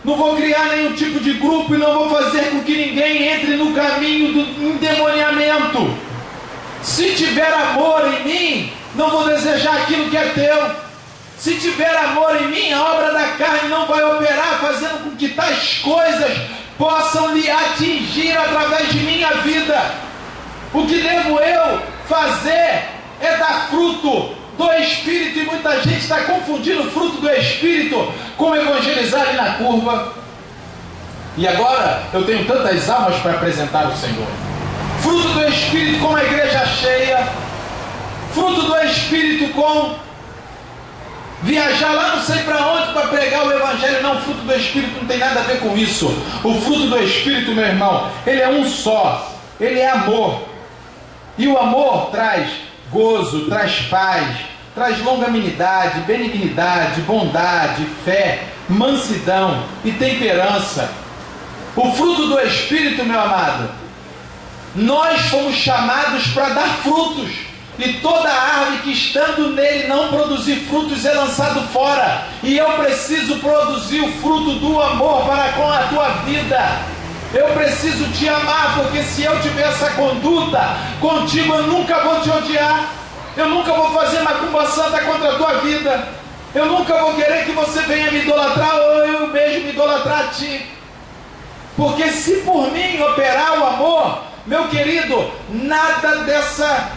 Não vou criar nenhum tipo de grupo e não vou fazer com que ninguém entre no caminho do endemoniamento. Se tiver amor em mim, não vou desejar aquilo que é teu. Se tiver amor em mim, a obra da carne não vai operar, fazendo com que tais coisas possam lhe atingir através de minha vida. O que devo eu fazer é dar fruto do Espírito, e muita gente está confundindo o fruto do Espírito com evangelizar ali na curva. E agora eu tenho tantas almas para apresentar ao Senhor. Fruto do Espírito com a igreja cheia, fruto do Espírito com viajar lá não sei para onde para pregar o Evangelho. Não, o fruto do Espírito não tem nada a ver com isso. O fruto do Espírito, meu irmão, ele é um só, ele é amor. E o amor traz gozo, traz paz, traz longanimidade, benignidade, bondade, fé, mansidão e temperança. O fruto do Espírito, meu amado, nós fomos chamados para dar frutos, e toda árvore que estando nele não produzir frutos é lançado fora. E eu preciso produzir o fruto do amor para com a tua vida. Eu preciso te amar, porque se eu tiver essa conduta contigo, eu nunca vou te odiar. Eu nunca vou fazer macumba santa contra a tua vida. Eu nunca vou querer que você venha me idolatrar ou eu mesmo me idolatrar a ti. Porque se por mim operar o amor, meu querido, nada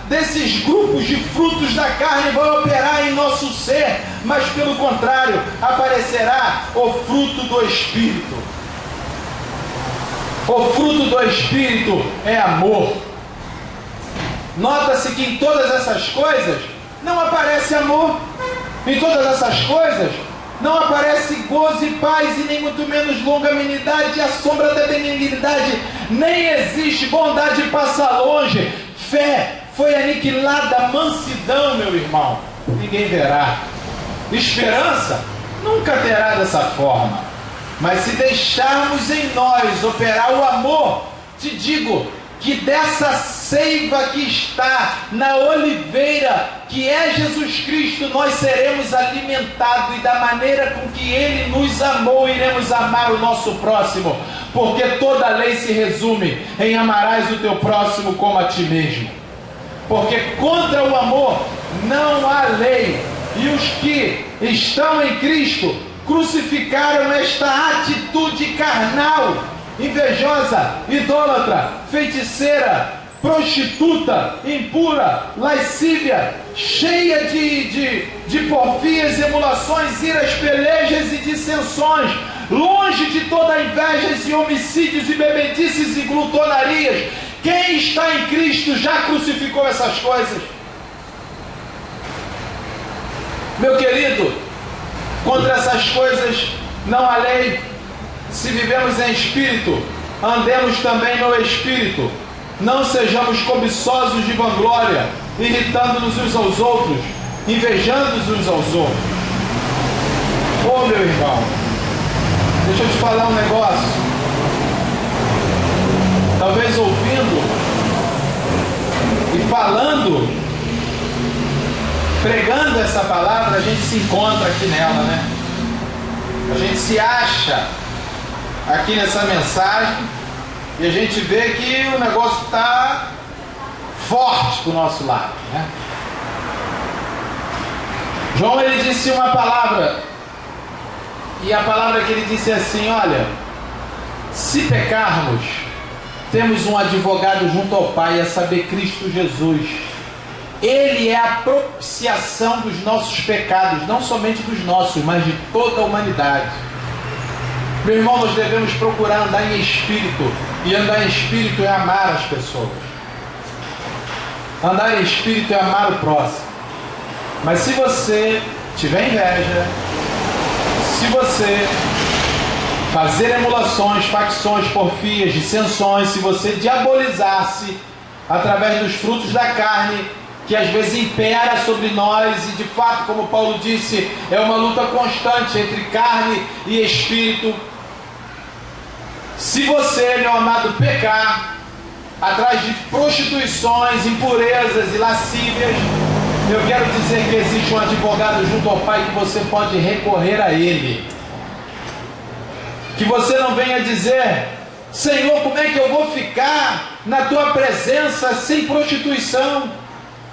desses grupos de frutos da carne vai operar em nosso ser, mas pelo contrário, aparecerá o fruto do Espírito. O fruto do Espírito é amor. Nota-se que em todas essas coisas não aparece amor. Em todas essas coisas não aparece gozo e paz, e nem muito menos longanimidade, a sombra da benignidade. Nem existe bondade passa longe. Fé foi aniquilada, mansidão, meu irmão, ninguém verá. Esperança nunca terá dessa forma. Mas se deixarmos em nós operar o amor, te digo que dessa seiva que está na oliveira, que é Jesus Cristo, nós seremos alimentados, e da maneira com que Ele nos amou, iremos amar o nosso próximo, porque toda a lei se resume em amarás o teu próximo como a ti mesmo. Porque contra o amor não há lei, e os que estão em Cristo crucificaram esta atitude carnal, invejosa, idólatra, feiticeira, prostituta, impura, lascívia, cheia de porfias, emulações, iras, pelejas e dissensões, longe de toda invejas e homicídios e bebedices e glutonarias. Quem está em Cristo já crucificou essas coisas. Meu querido, contra essas coisas não há lei. Se vivemos em espírito, andemos também no espírito. Não sejamos cobiçosos de vanglória, irritando-nos uns aos outros, invejando-nos uns aos outros. Ô meu irmão, deixa eu te falar um negócio. Talvez ouvindo e falando, pregando essa palavra, a gente se encontra aqui nela, né? A gente se acha aqui nessa mensagem e a gente vê que o negócio está forte do nosso lado, né? João, ele disse uma palavra, e a palavra que ele disse é assim: olha, se pecarmos, temos um advogado junto ao Pai, a saber, Cristo Jesus. Ele é a propiciação dos nossos pecados, não somente dos nossos, mas de toda a humanidade. Meu irmão, nós devemos procurar andar em espírito, e andar em espírito é amar as pessoas. Andar em espírito é amar o próximo. Mas se você tiver inveja, se você fazer emulações, facções, porfias, dissensões, se você diabolizar-se através dos frutos da carne, que às vezes impera sobre nós, e de fato, como Paulo disse, é uma luta constante entre carne e espírito. Se você, meu amado, pecar atrás de prostituições, impurezas e lascívias, eu quero dizer que existe um advogado junto ao Pai que você pode recorrer a Ele. Que você não venha dizer: Senhor, como é que eu vou ficar na Tua presença sem prostituição?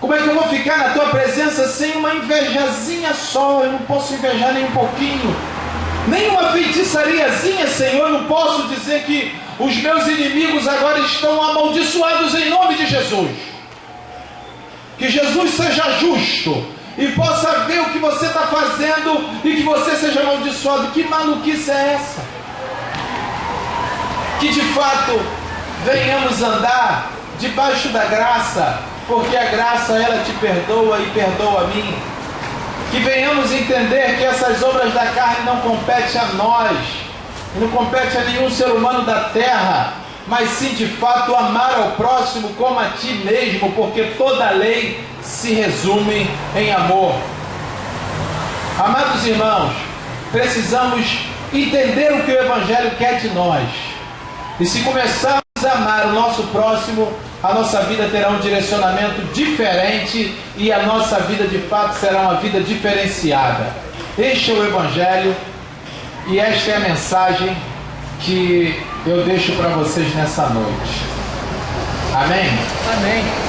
Como é que eu vou ficar na Tua presença sem uma invejazinha só? Eu não posso invejar nem um pouquinho. Nem uma feitiçariazinha, Senhor. Eu não posso dizer que os meus inimigos agora estão amaldiçoados em nome de Jesus. Que Jesus seja justo e possa ver o que você está fazendo e que você seja amaldiçoado. Que maluquice é essa? Que de fato venhamos andar debaixo da graça, porque a graça ela te perdoa e perdoa a mim. Que venhamos entender que essas obras da carne não competem a nós, não compete a nenhum ser humano da terra, mas sim de fato amar ao próximo como a ti mesmo, porque toda lei se resume em amor. Amados irmãos, precisamos entender o que o Evangelho quer de nós, e se começarmos a amar o nosso próximo, a nossa vida terá um direcionamento diferente e a nossa vida de fato será uma vida diferenciada. Este é o Evangelho e esta é a mensagem que eu deixo para vocês nessa noite. Amém? Amém.